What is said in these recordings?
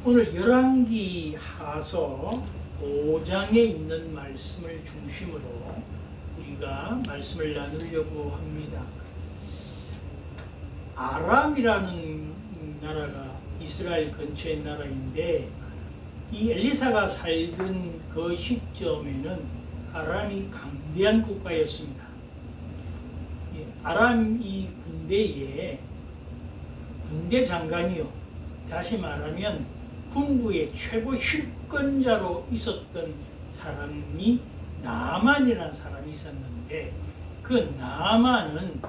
오늘 열왕기 하서 5장에 있는 말씀을 중심으로 우리가 말씀을 나누려고 합니다. 아람이라는 나라가 이스라엘 근처의 나라인데, 이 엘리사가 살던 그 시점에는 아람이 강대한 국가였습니다. 아람 이 군대에 군대 장관이요, 다시 말하면 군부의 최고 실권자로 있었던 사람이 나만이라는 사람이 있었는데, 그 나만은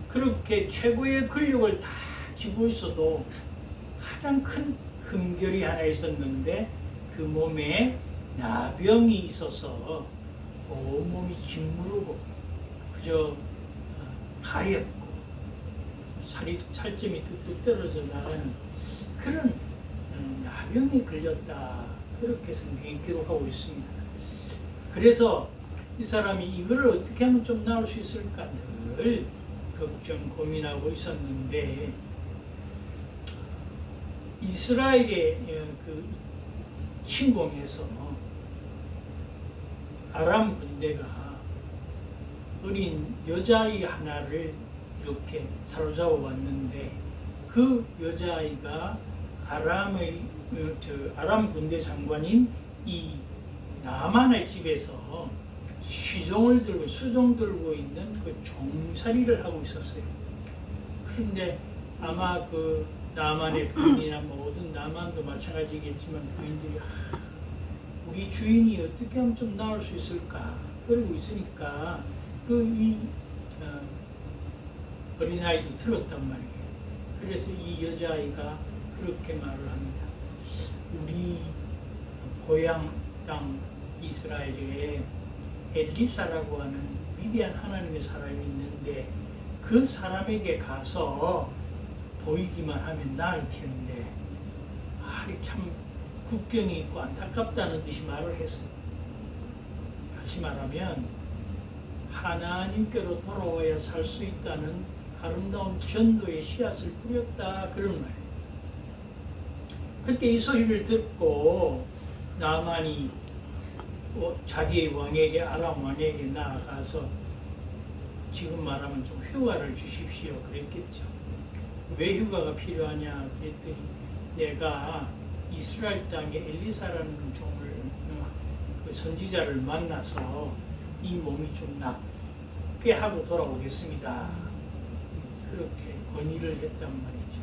그렇게 최고의 권력을 다 쥐고 있어도 가장 큰 흠결이 하나 있었는데, 그 몸에 나병이 있어서 온몸이 짓무르고 그저 가렵고 살점이 뚝뚝 떨어져 나가는 그런 나병이 걸렸다, 그렇게 성경이 기록하고 있습니다. 그래서 이 사람이 이거를 어떻게 하면 좀 나을 수 있을까 늘 걱정 고민하고 있었는데, 이스라엘의 그 침공에서 아람 군대가 어린 여자아이 하나를 이렇게 사로잡아 왔는데, 그 여자아이가 아람 군대 장관인 이 나만의 집에서 수종 들고 있는 그 종살이를 하고 있었어요. 그런데 아마 그 나만의 부인이나 모든 나만도 마찬가지겠지만 부인들이 우리 주인이 어떻게 하면 좀 나을 수 있을까 그러고 있으니까 이 어린아이도 들었단 말이에요. 그래서 이 여자아이가 그렇게 말을 합니다. 우리 고향 땅 이스라엘에 엘리사라고 하는 위대한 하나님의 사람이 있는데, 그 사람에게 가서 보이기만 하면 나을 텐데, 참 국경이 있고 안타깝다는 듯이 말을 했어요. 다시 말하면 하나님께로 돌아와야 살 수 있다는 아름다운 전도의 씨앗을 뿌렸다, 그런 말이에요. 그때 이 소리를 듣고 나만이 자기의 왕에게, 아람 왕에게 나아가서 지금 말하면 좀 휴가를 주십시오 그랬겠죠. 왜 휴가가 필요하냐 그랬더니, 내가 이스라엘 땅에 엘리사라는 종을 그 선지자를 만나서 이 몸이 좀 낫게 하고 돌아오겠습니다, 그렇게 건의를 했단 말이죠.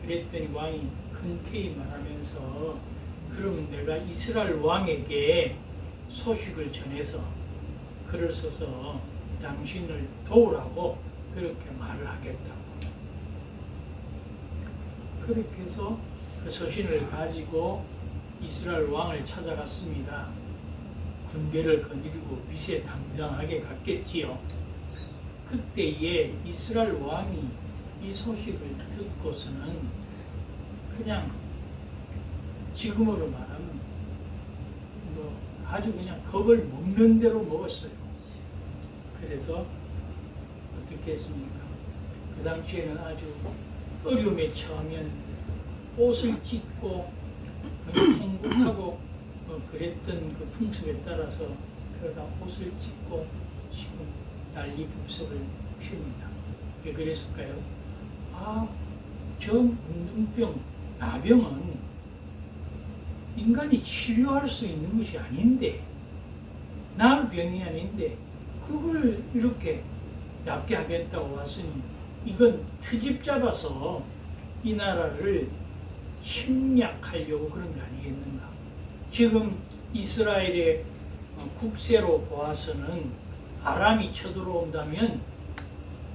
그랬더니 왕이 흔쾌히 말하면서, 그럼 내가 이스라엘 왕에게 소식을 전해서 글을 써서 당신을 도우라고 그렇게 말을 하겠다고. 그렇게 해서 그 서신을 가지고 이스라엘 왕을 찾아갔습니다. 군대를 거느리고 위세당당하게 갔겠지요. 그때에 이스라엘 왕이 이 소식을 듣고서는 그냥 지금으로 말하면 아주 그냥 겁을 먹는 대로 먹었어요. 그래서 어떻게 했습니까? 그 당시에는 아주 어려움에 처하면 옷을 찢고 통곡하고 그랬던 그 풍습에 따라서, 그러다 옷을 찢고 지금 난리법석을 피웁니다. 왜 그랬을까요? 저 문둥병, 나병은 인간이 치료할 수 있는 것이 아닌데, 나을 병이 아닌데 그걸 이렇게 낫게 하겠다고 왔으니 이건 트집 잡아서 이 나라를 침략하려고 그런 게 아니겠는가. 지금 이스라엘의 국세로 보아서는 아람이 쳐들어온다면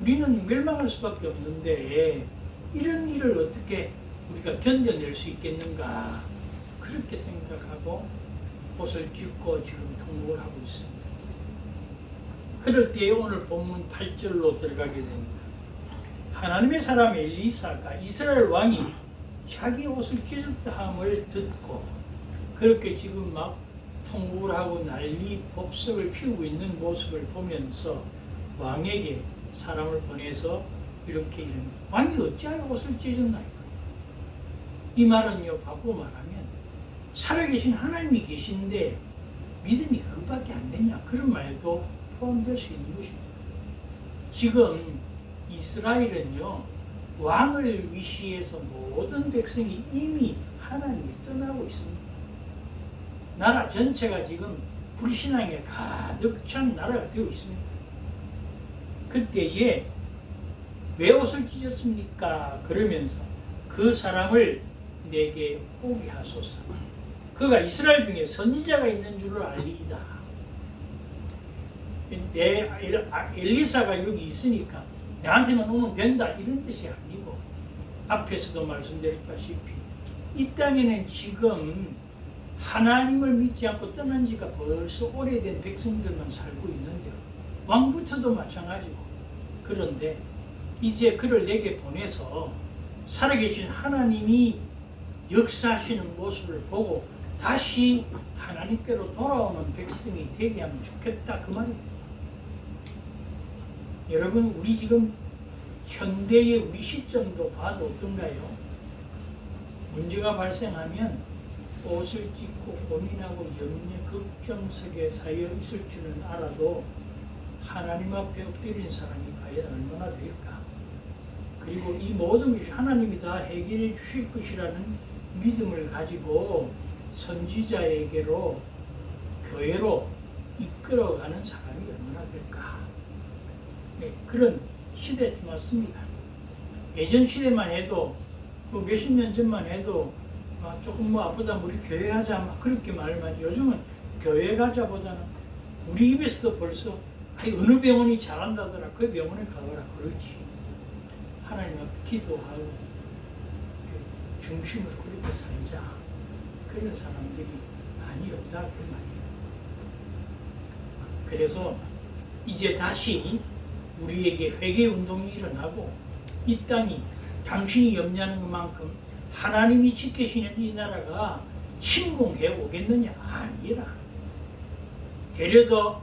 우리는 멸망할 수밖에 없는데, 이런 일을 어떻게 우리가 견뎌낼 수 있겠는가, 그렇게 생각하고 옷을 찢고 지금 통곡을 하고 있습니다. 그럴 때에 오늘 본문 8절로 들어가게 됩니다. 하나님의 사람 엘리사가 이스라엘 왕이 자기 옷을 찢었다 함을 듣고 그렇게 지금 막 통곡을 하고 난리 법석을 피우고 있는 모습을 보면서 왕에게 사람을 보내서 이렇게 이릅니다. 왕이 어찌하여 옷을 찢었나이까? 이 말은요, 바꾸고 말하면 살아계신 하나님이 계신데 믿음이 그것밖에 안 되냐, 그런 말도 포함될 수 있는 것입니다. 지금 이스라엘은요, 왕을 위시해서 모든 백성이 이미 하나님을 떠나고 있습니다. 나라 전체가 지금 불신앙에 가득 찬 나라가 되어 있습니다. 그때에 왜 옷을 찢었습니까? 그러면서 그 사람을 내게 오게 하소서. 그가 이스라엘 중에 선지자가 있는 줄을 알리이다. 엘리사가 여기 있으니까 나한테만 오면 된다, 이런 뜻이 아니고, 앞에서도 말씀드렸다시피 이 땅에는 지금 하나님을 믿지 않고 떠난 지가 벌써 오래된 백성들만 살고 있는데요. 왕부터도 마찬가지고. 그런데 이제 그를 내게 보내서 살아계신 하나님이 역사하시는 모습을 보고 다시 하나님께로 돌아오는 백성이 되게 하면 좋겠다, 그 말입니다. 여러분, 우리 지금 현대의 우리 시점도 봐도 어떤가요? 문제가 발생하면 옷을 찢고 고민하고 염려, 걱정 속에 쌓여 있을 줄은 알아도 하나님 앞에 엎드린 사람이 과연 얼마나 될까? 그리고 이 모든 것이 하나님이 다 해결해 주실 것이라는 믿음을 가지고 선지자에게로, 교회로 이끌어가는 사람이 얼마나 될까? 네, 그런 시대에 왔습니다. 예전 시대만 해도 몇십 년 전만 해도 조금 아프다 우리 교회 가자 막 그렇게 말만, 요즘은 교회 가자보다는 우리 입에서도 벌써 어느 병원이 잘한다더라, 그 병원에 가거라 그러지. 하나님 앞에 기도하고 중심으로 그렇게 살자, 그런 사람들이 많이 없다, 그 말이에요. 그래서 이제 다시 우리에게 회개 운동이 일어나고, 이 땅이 당신이 염려하는 것만큼 하나님이 지키시는 이 나라가 침공해 오겠느냐? 아니라. 되려더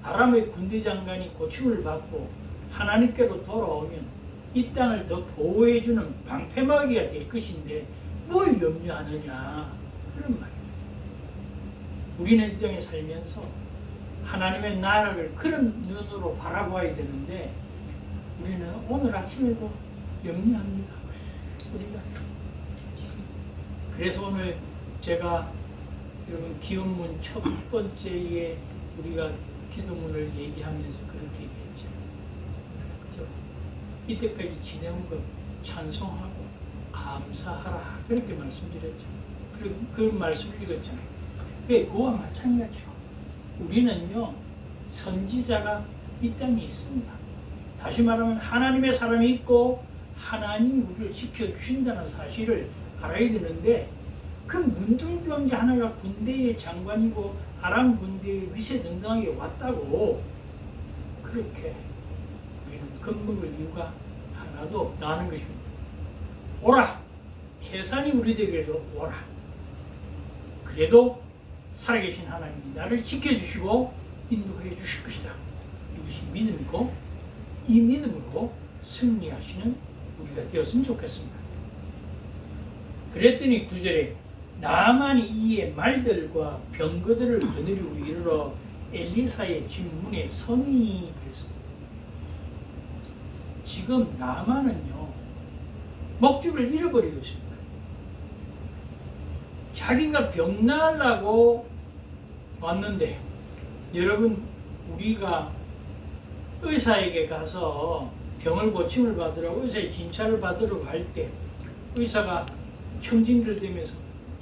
아람의 군대 장관이 고침을 받고 하나님께로 돌아오면 이 땅을 더 보호해주는 방패막이가 될 것인데 뭘 염려하느냐, 그런 말이에요. 우리는 이 땅에 살면서 하나님의 나라를 그런 눈으로 바라봐야 되는데 우리는 오늘 아침에도 염려합니다. 우리가. 그래서 오늘 제가 여러분 기원문 첫 번째에 우리가 기도문을 얘기하면서 그렇게 얘기했죠. 그렇죠? 이때까지 지내온 것 찬송하고 감사하라, 그렇게 말씀드렸죠. 그리고 그 말씀을 읽었잖아요. 그와 마찬가지로 우리는요, 선지자가 이 땅에 있습니다. 다시 말하면 하나님의 사람이 있고 하나님이 우리를 지켜주신다는 사실을 알아야 되는데, 그 문둥병자 하나가 군대의 장관이고 아람 군대의 위세등등하게 왔다고 그렇게 우리는 겁먹을 이유가 하나도 없다는 것입니다. 오라! 태산이 우리에게로 오라! 그래도 살아계신 하나님이 나를 지켜주시고 인도해 주실 것이다. 이것이 믿음이고, 이 믿음으로 승리하시는 우리가 되었으면 좋겠습니다. 그랬더니 9절에 나만이 이에 말들과 병거들을 거느리고 이르러 엘리사의 집문에 서니, 그랬습니다. 지금 나만은요, 목적을 잃어버리고 있습니다. 자기가 병 나으려고 왔는데, 여러분, 우리가 의사에게 가서 병을 고침을 받으라고 의사의 진찰을 받으러 갈 때 의사가 청진기를 대면서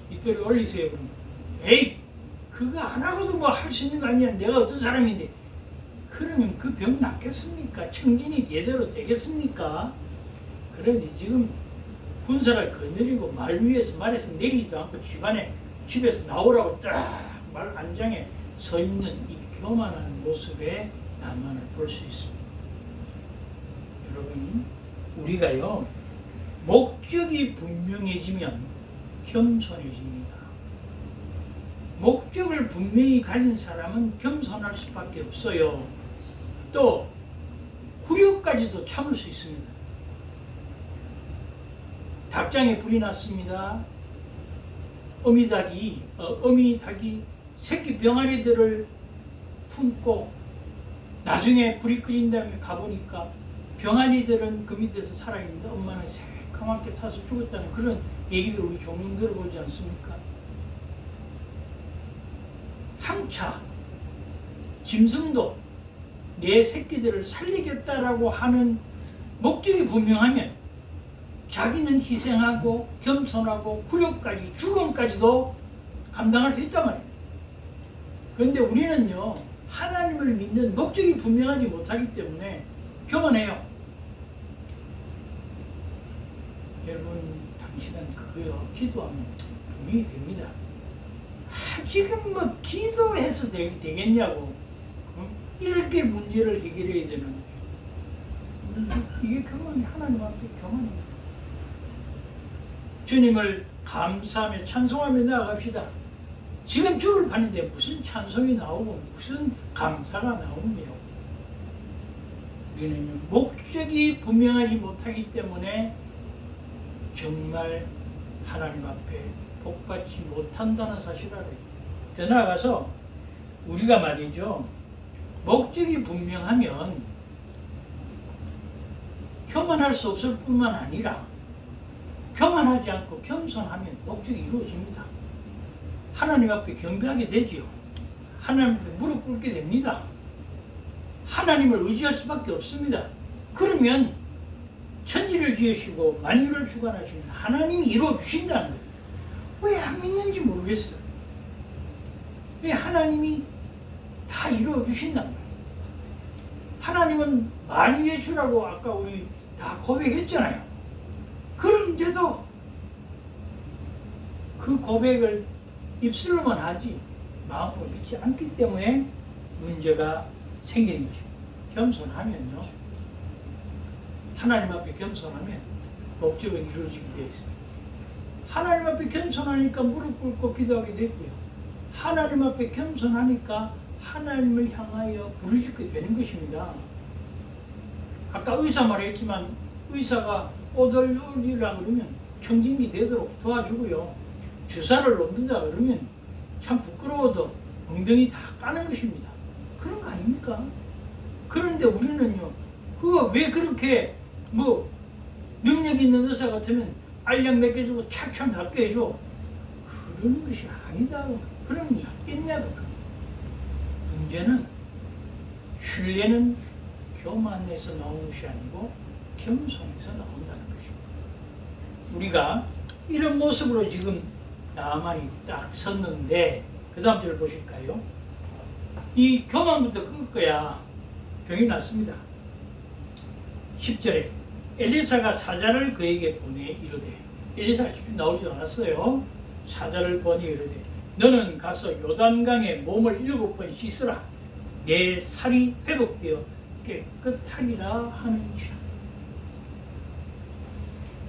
이토리 올리세요. 그러면 에이, 그거 안 하고도 뭐 할 수 있는 거 아니야, 내가 어떤 사람인데. 그러면 그 병 낫겠습니까? 청진이 제대로 되겠습니까? 그런데 지금 군사를 거느리고 말 위에서 말에서 내리지도 않고 집에서 나오라고 딱 말 안장에 서 있는 이 교만한 모습에 나만을 볼 수 있습니다. 여러분, 우리가요, 목적이 분명해지면 겸손해집니다. 목적을 분명히 가진 사람은 겸손할 수밖에 없어요. 또 굴욕까지도 참을 수 있습니다. 닭장에 불이 났습니다. 어미닭이 새끼 병아리들을 품고 나중에 불이 꺼진 다음에 가보니까 병아리들은 그 밑에서 살아있는데 엄마는 새까맣게 타서 죽었다는 그런 얘기들 우리 종종 들어보지 않습니까? 항차 짐승도 내 새끼들을 살리겠다라고 하는 목적이 분명하면 자기는 희생하고 겸손하고 굴욕까지 죽음까지도 감당할 수 있단 말입니다. 그런데 우리는요, 하나님을 믿는 목적이 분명하지 못하기 때문에 교만해요. 여러분, 당신은 그거요, 기도하면 분명히 됩니다. 지금 뭐 기도해서 되겠냐고. 이렇게 문제를 해결해야 되는 이게 교만이 하나님 앞에 교만입니다. 주님을 감사하며 찬송하며 나아갑시다. 지금 죽을 판인데 무슨 찬송이 나오고 무슨 감사가 나오며 우리는 목적이 분명하지 못하기 때문에 정말 하나님 앞에 복받지 못한다는 사실을 알아요. 더 나아가서 우리가 말이죠, 목적이 분명하면 교만할 수 없을 뿐만 아니라 교만하지 않고 겸손하면 목적이 이루어집니다. 하나님 앞에 경배하게 되지요. 하나님 앞에 무릎 꿇게 됩니다. 하나님을 의지할 수밖에 없습니다. 그러면 천지를 지으시고 만유를 주관하시는 하나님이 이루어주신다는 거예요. 왜 안 믿는지 모르겠어요. 왜 하나님이 다 이루어주신단 말이에요. 하나님은 만유의 주라고 아까 우리 다 고백했잖아요. 그런데도 그 고백을 입술로만 하지 마음으로 믿지 않기 때문에 문제가 생기는 것입니다. 겸손하면요, 하나님 앞에 겸손하면 목적은 이루어지게 되어 있습니다. 하나님 앞에 겸손하니까 무릎 꿇고 기도하게 되고요. 하나님 앞에 겸손하니까 하나님을 향하여 부르짖게 되는 것입니다. 아까 의사 말했지만 의사가 오돌오리라 그러면 청진기 되도록 도와주고요. 주사를 놓는다 그러면 참 부끄러워도 엉덩이 다 까는 것입니다. 그런 거 아닙니까? 그런데 우리는요, 그거 왜 그렇게 뭐 능력 있는 의사 같으면 알약 몇 개 주고 착착 낫게 해줘. 그런 것이 아니다. 그러면 낫겠냐고. 문제는 신뢰는 교만에서 나오는 것이 아니고 겸손에서 나온다는 것입니다. 우리가 이런 모습으로 지금 나만이 딱 섰는데 그 다음 절을 보실까요? 이 교만부터 끊을 거야. 병이 났습니다. 10절에 엘리사가 사자를 그에게 보내 이르되, 엘리사가 직접 나오지도 않았어요. 사자를 보내 이르되 너는 가서 요단강에 몸을 7번 씻으라. 내 살이 회복되어 깨끗하리라 하는지라.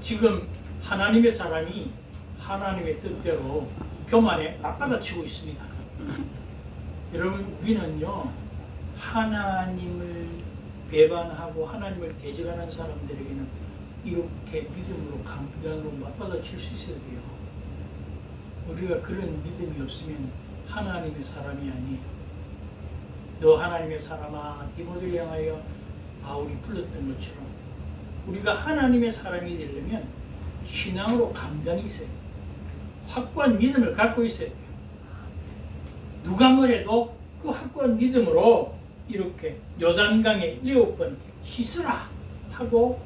지금 하나님의 사람이 하나님의 뜻대로 교만에 맞받아치고 있습니다. 여러분, 우리는요, 하나님을 배반하고 하나님을 대적하는 사람들에게는 이렇게 믿음으로 강단으로 맞받아칠 수 있어야 돼요. 우리가 그런 믿음이 없으면 하나님의 사람이 아니에요. 너 하나님의 사람아, 디모데를 향하여 바울이 불렀던 것처럼 우리가 하나님의 사람이 되려면 신앙으로 강단이 있어요. 확고한 믿음을 갖고 있어야 돼요. 누가 뭐래도 그 확고한 믿음으로 이렇게 요단강에 7번 씻으라 하고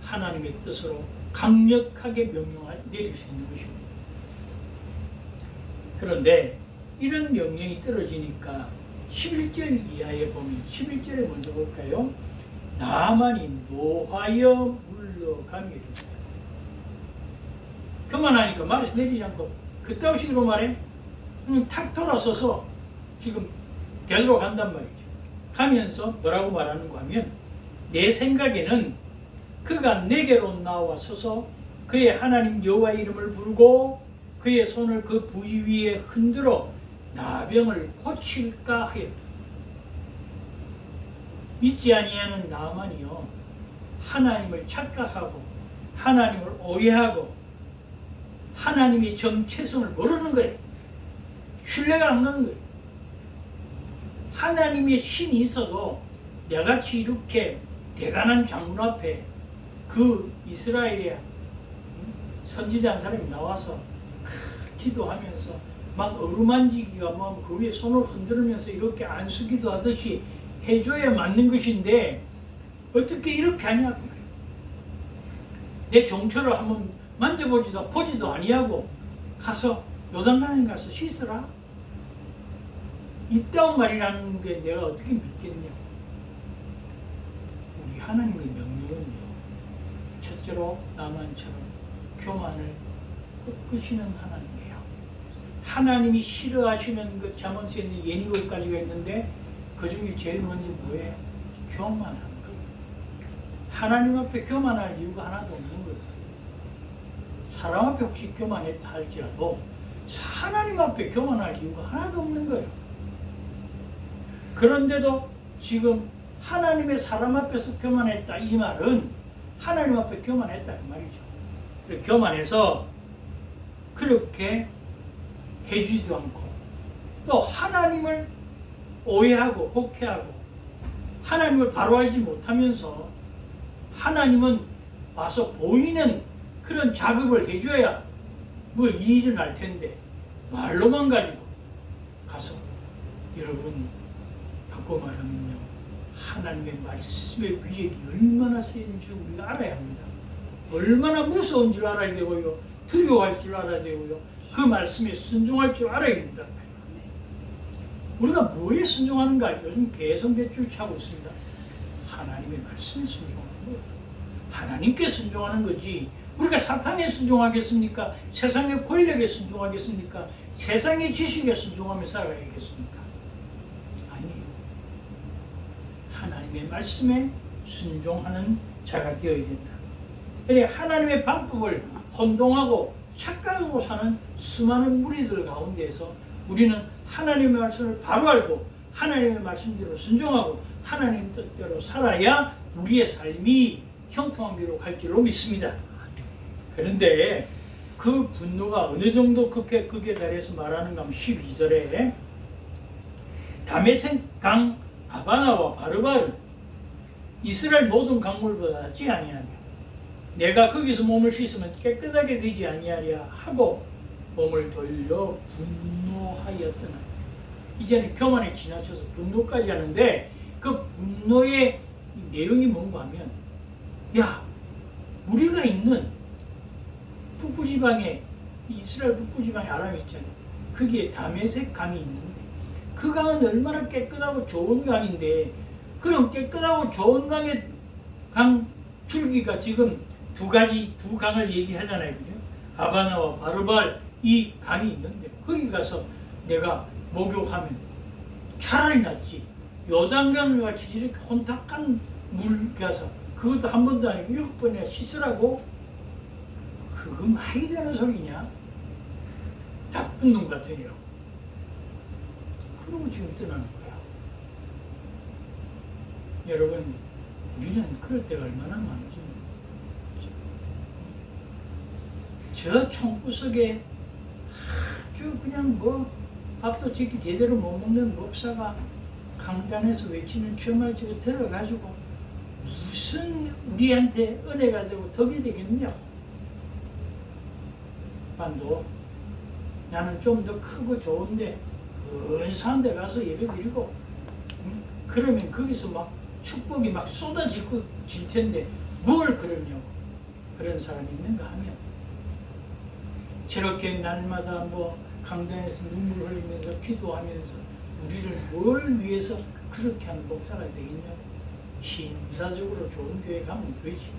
하나님의 뜻으로 강력하게 명령을 내릴 수 있는 것입니다. 그런데 이런 명령이 떨어지니까 11절 이하에 보면 11절에 먼저 볼까요? 나만이 노하여 물러가며 교만하니까 말에서 내리지 않고 그따위 식으로 말해 탁 돌아서서 지금 되돌아간단 말이죠. 가면서 뭐라고 말하는가 하면 내 생각에는 그가 내게로 나와서서 그의 하나님 여호와의 이름을 부르고 그의 손을 그 부위 위에 흔들어 나병을 고칠까 하였다. 믿지 아니하는 나만이요, 하나님을 착각하고 하나님을 오해하고 하나님의 정체성을 모르는 거예요. 신뢰가 안 가는 거예요. 하나님의 신이 있어도 내같이 이렇게 대단한 장군 앞에 그 이스라엘의 선지자 한 사람이 나와서 기도하면서 막 어루만지기가 뭐 그 위에 손을 흔들면서 이렇게 안수기도 하듯이 해줘야 맞는 것인데 어떻게 이렇게 하냐고. 내 종처를 한번 보지도 아니하고 가서 요단강에 가서 씻으라. 이따운 말이라는 게 내가 어떻게 믿겠냐. 우리 하나님의 명령은요, 첫째로 나만처럼 교만을 끄시는 하나님이에요. 하나님이 싫어하시는 그 잠언서에 있는 예니고까지가 있는데 그 중에 제일 먼저 뭐예요? 교만하는 거예요. 하나님 앞에 교만할 이유가 하나도 없는 거예요. 사람 앞에 혹시 교만했다 할지라도 하나님 앞에 교만할 이유가 하나도 없는 거예요. 그런데도 지금 하나님의 사람 앞에서 교만했다 이 말은 하나님 앞에 교만했다 그 말이죠. 교만해서 그렇게 해주지도 않고 또 하나님을 오해하고 혹해하고 하나님을 바로 알지 못하면서 하나님은 와서 보이는 그런 작업을 해줘야 뭐 일이 날 텐데 말로만 가지고 가서 여러분 바꿔 말하면요, 하나님의 말씀의 위력이 얼마나 세는지 우리가 알아야 합니다. 얼마나 무서운 줄 알아야 되고요, 두려워할 줄 알아야 되고요, 그 말씀에 순종할 줄 알아야 된다. 우리가 뭐에 순종하는가? 요즘 계속 몇 줄 차고 있습니다. 하나님의 말씀에 순종하는 거예요. 하나님께 순종하는 거지 우리가 사탄에 순종하겠습니까? 세상의 권력에 순종하겠습니까? 세상의 지식에 순종하며 살아야겠습니까? 아니에요. 하나님의 말씀에 순종하는 자가 되어야 된다. 그래 하나님의 방법을 혼동하고 착각하고 사는 수많은 무리들 가운데에서 우리는 하나님의 말씀을 바로 알고 하나님의 말씀대로 순종하고 하나님 뜻대로 살아야 우리의 삶이 형통한 길로 갈 줄로 믿습니다. 그런데 그 분노가 어느 정도 극에 달해서 말하는가 하면 12절에 다메섹 강 아바나와 바르바를 이스라엘 모든 강물보다 낫지 아니하며 내가 거기서 몸을 씻으면 깨끗하게 되지 아니하랴 하고 몸을 돌려 분노하였더라. 이제는 교만에 지나쳐서 분노까지 하는데 그 분노의 내용이 뭔가 하면 야 우리가 있는 북부지방에 이스라엘 북부지방에 아람이 있잖아요. 거기에 다메섹 강이 있는데 그 강은 얼마나 깨끗하고 좋은 강인데 그런 깨끗하고 좋은 강의 강 줄기가 지금 두 강을 얘기하잖아요. 그죠? 아바나와 바르발 이 강이 있는데 거기 가서 내가 목욕하면 차라리 낫지. 요단강 같이 이렇게 혼탁한 물 가서 그것도 한 번도 아니고 7번이나 씻으라고? 그거 말이 되는 소리냐? 나쁜 놈 같으니라고. 그러고 지금 떠나는 거야. 여러분, 우리는 그럴 때가 얼마나 많은지. 저 총구석에 아주 그냥 뭐 밥도 제대로 못 먹는 목사가 강단에서 외치는 주말 집에 들어가지고 무슨 우리한테 은혜가 되고 덕이 되겠냐고. 반도 나는 좀 더 크고 좋은데 근사한 데 가서 예배드리고 그러면 거기서 막 축복이 막 쏟아질 텐데 뭘 그러냐고. 그런 사람이 있는가 하면 저렇게 날마다 뭐 강단에서 눈물 흘리면서 기도하면서 우리를 뭘 위해서 그렇게 하는 목사가 되겠냐고. 신사적으로 좋은 교회 가면 되지.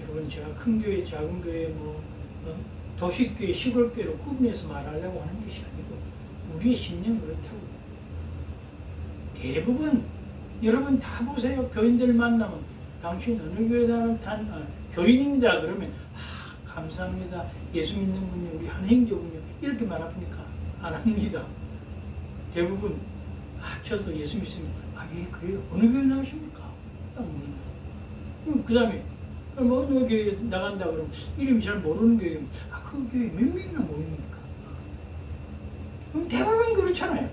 여러분 제가 큰 교회 작은 교회 뭐 도시교회 시골교회로 구분해서 말하려고 하는 것이 아니고 우리의 심령은 그렇다고. 대부분 여러분 다 보세요. 교인들 만나면 당신 어느 교회 다니는 교인입니다 그러면 감사합니다. 예수 믿는군요. 우리 한행조군요. 이렇게 말합니까? 안 합니다. 대부분 저도 예수 믿습니다. 예 그래요. 어느 교회 나오십니까? 딱 묻는다. 그 다음에 뭐 어느 교회 나간다 그러면 이름이 잘 모르는 교회, 그 교회 몇 명이나 모입니까? 그럼 대부분 그렇잖아요.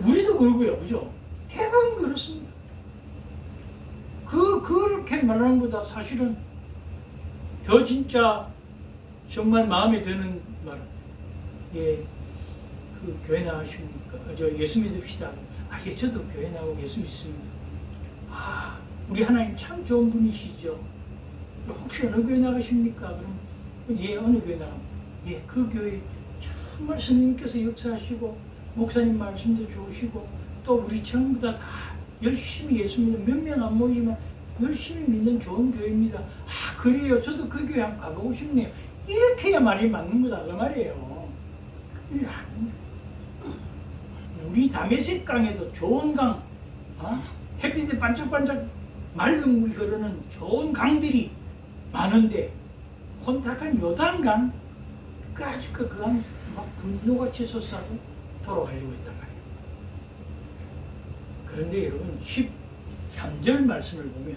우리도 그러고요, 그죠? 대부분 그렇습니다. 그렇게 말하는 것보다 사실은 더 진짜 정말 마음에 드는 말, 예, 그 교회 나가십니까? 저 예수 믿읍시다. 예, 저도 교회 나가고 예수 믿습니다. 우리 하나님 참 좋은 분이시죠. 혹시 어느 교회 나가십니까? 그럼 예, 어느 교회 나갑니다. 예, 그 교회 정말 스님께서 역사하시고 목사님 말씀도 좋으시고 또 우리 전부 다 열심히 예수 믿는 몇 명 안 모이지만 열심히 믿는 좋은 교회입니다. 그래요. 저도 그 교회 한번 가보고 싶네요. 이렇게 해야 말이 맞는 거다 그 말이에요. 우리 다메섹 강에도 좋은 강, 햇빛에 반짝반짝 맑은 물이 흐르는 좋은 강들이 많은데 혼탁한 요단강, 아주 그 강 막 분노가 치솟아서 돌아가려고 했단 말이에요. 그런데 여러분 13절 말씀을 보면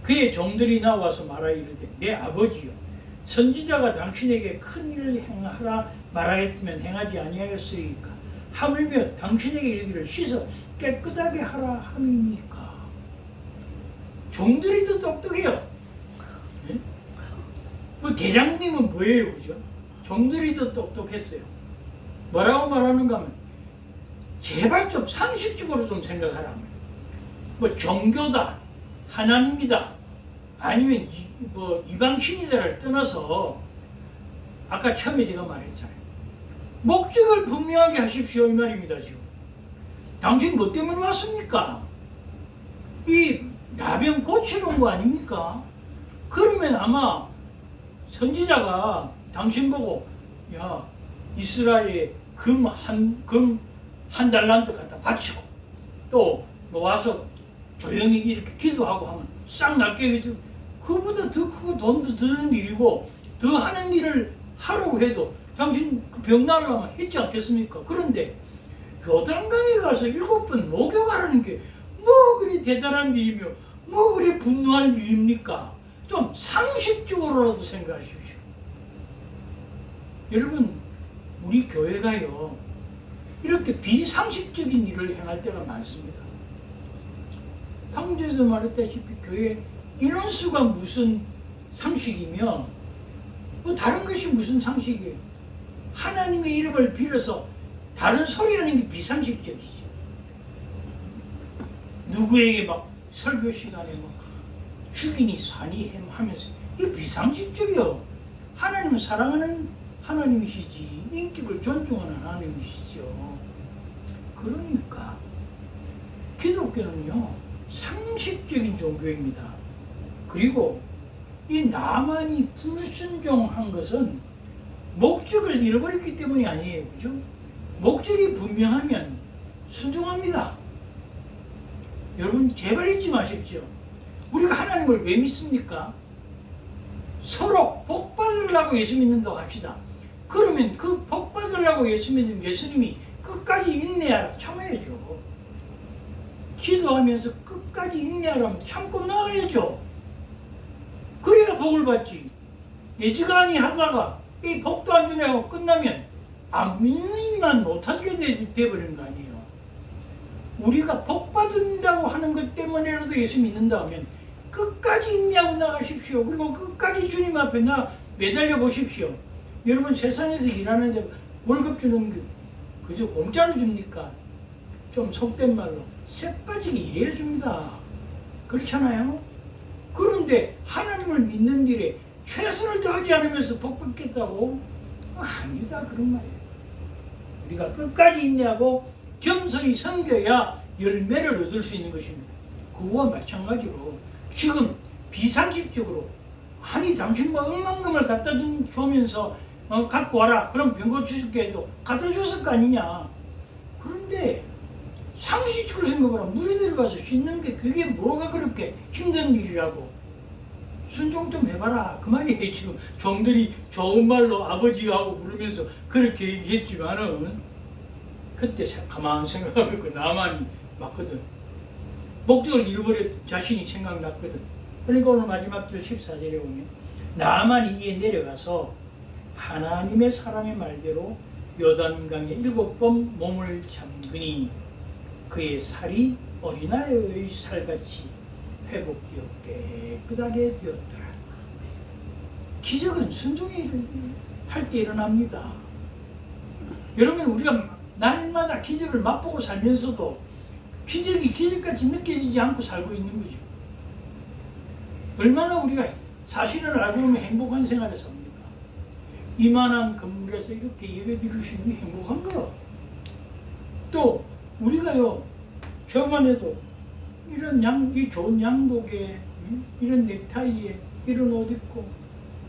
그의 종들이 나와서 말하 이르되 내 아버지여 선지자가 당신에게 큰 일을 행하라 말하였으면 행하지 아니하였으리까 하물며 당신에게 이르기를 씻어 깨끗하게 하라 함이니까. 종들이 더 똑똑해요. 네? 뭐 대장님은 뭐예요, 그죠? 종들이 더 똑똑했어요. 뭐라고 말하는가 하면 제발 좀 상식적으로 좀 생각하라. 뭐 종교다, 하나님이다, 아니면 뭐 이방신이다를 떠나서 아까 처음에 제가 말했잖아요. 목적을 분명하게 하십시오 이 말입니다. 지금 당신 뭐 때문에 왔습니까? 이 나병 고치러 온 거 아닙니까? 그러면 아마 선지자가 당신 보고 야 이스라엘에 금 한 달란트 갖다 바치고 또 뭐 와서 조용히 이렇게 기도하고 하면 싹 낫게 해주. 그보다 더 크고 돈도 드는 일이고 더 하는 일을 하라고 해도 당신 병 나으려면 했지 않겠습니까? 그런데 요단강에 가서 7번 목욕하라는 게 뭐 그리 대단한 일이며 뭐 그리 분노할 일입니까? 좀 상식적으로라도 생각하십시오. 여러분 우리 교회가요 이렇게 비상식적인 일을 행할 때가 많습니다. 방금 전에도 말했다시피 교회 인원수가 무슨 상식이며 뭐 다른 것이 무슨 상식이에요. 하나님의 이름을 빌어서 다른 소리 하는 게 비상식적이지. 누구에게 막 설교 시간에 막 죽이니 사니 하면서 이게 비상식적이요. 하나님은 사랑하는 하나님이시지 인격을 존중하는 하나님이시죠. 그러니까 기독교는요 상식적인 종교입니다. 그리고 이 나만이 불순종한 것은 목적을 잃어버렸기 때문이 아니에요. 그죠? 목적이 분명하면 순종합니다. 여러분 제발 잊지 마십시오. 우리가 하나님을 왜 믿습니까? 서로 복 받으려고 예수 믿는다고 합시다. 그러면 그 복 받으려고 예수 믿는 예수님이 끝까지 인내하라 참아야죠. 기도하면서 끝까지 인내하라면 참고 나가야죠. 그래야 복을 받지. 예지간히 하다가 이 복도 안 주냐고 끝나면 안 믿는 일만 못하게 돼버리는 거 아니에요. 우리가 복 받는다고 하는 것 때문에라도 예수 믿는다 하면 끝까지 인내하고 나가십시오. 그리고 끝까지 주님 앞에 매달려 보십시오. 여러분 세상에서 일하는데 월급 주는 게 그저 공짜로 줍니까? 좀 속된 말로 새 빠지게 일해 줍니다. 그렇잖아요? 그런데 하나님을 믿는 일에 최선을 다하지 않으면서 복 받겠다고? 아니다 그런 말이에요. 우리가 끝까지 인내하고 겸손히 섬겨야 열매를 얻을 수 있는 것입니다. 그와 마찬가지로 지금 비상식적으로 아니 당신과 억만금을 갖다 주면서 갖고 와라 그럼 병 고쳐줄게 해도 갖다 줬을 거 아니냐. 그런데 상식적으로 생각해보라. 물에 들어가서 씻는 게 그게 뭐가 그렇게 힘든 일이라고. 순종 좀 해봐라 그 말이에요. 지금 종들이 좋은 말로 아버지하고 부르면서 그렇게 얘기했지만은 그때 가만 생각해보니까 나만이 맞거든. 목적을 잃어버렸던 자신이 생각났거든. 그러니까 오늘 마지막 절 14절에 보면 나아만이 이에 내려가서 하나님의 사람의 말대로 요단강에 7번 몸을 잠그니 그의 살이 어린아이의 살같이 회복되어 깨끗하게 되었더라. 기적은 순종이 할 때 일어납니다. 여러분, 우리가 날마다 기적을 맛보고 살면서도 기적이 기적같이 느껴지지 않고 살고 있는 거죠. 얼마나 우리가 사실을 알고 보면 행복한 생활을 삽니까? 이만한 건물에서 이렇게 예배 드릴 수 있는 게 행복한 거. 또 우리가요, 저만 해도 이런 이 좋은 양복에 이런 넥타이에 이런 옷 입고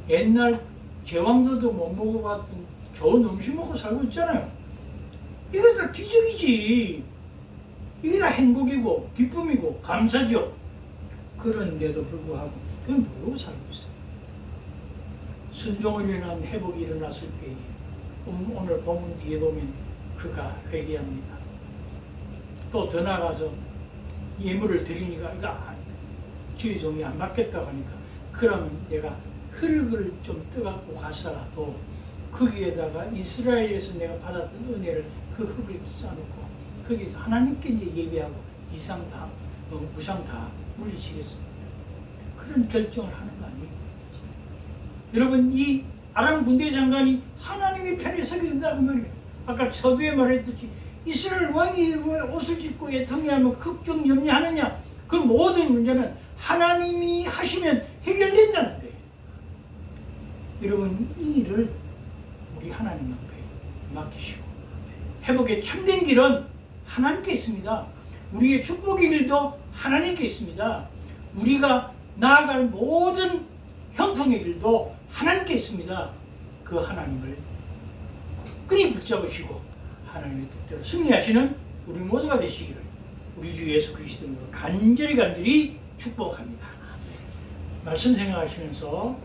옛날 제왕들도 못 먹어봤던 좋은 음식 먹고 살고 있잖아요. 이게 다 기적이지. 이게 다 행복이고 기쁨이고 감사죠. 그런데도 불구하고 그건 모르고 살고 있어요. 순종을 인한 회복이 일어났을 때에 오늘 본문 뒤에 보면 그가 회개합니다. 또 더 나가서 예물을 드리니까 이거 주의 종이 안 받겠다고 하니까 그러면 내가 흙을 좀 떠갖고 가서라도 거기에다가 이스라엘에서 내가 받았던 은혜를 그 흙을 쌓아놓고 거기서 하나님께 이제 예배하고 이상 다 무상 다 물리치겠습니다. 그런 결정을 하는 거 아니에요? 여러분, 이 아람 군대 장관이 하나님의 편에 서게 된다고 말이에요. 아까 서두에 말했듯이 이스라엘 왕이 왜 옷을 찢고 애통해하면 걱정 염려하느냐? 그 모든 문제는 하나님이 하시면 해결된다는 거예요. 여러분, 이 일을 우리 하나님 앞에 맡기시고 회복의 참된 길은 하나님께 있습니다. 우리의 축복의 길도 하나님께 있습니다. 우리가 나아갈 모든 형통의 길도 하나님께 있습니다. 그 하나님을 끈히 붙잡으시고 하나님의 뜻대로 승리하시는 우리 모두가 되시기를 우리 주 예수 그리스도로 간절히 축복합니다. 말씀 생각하시면서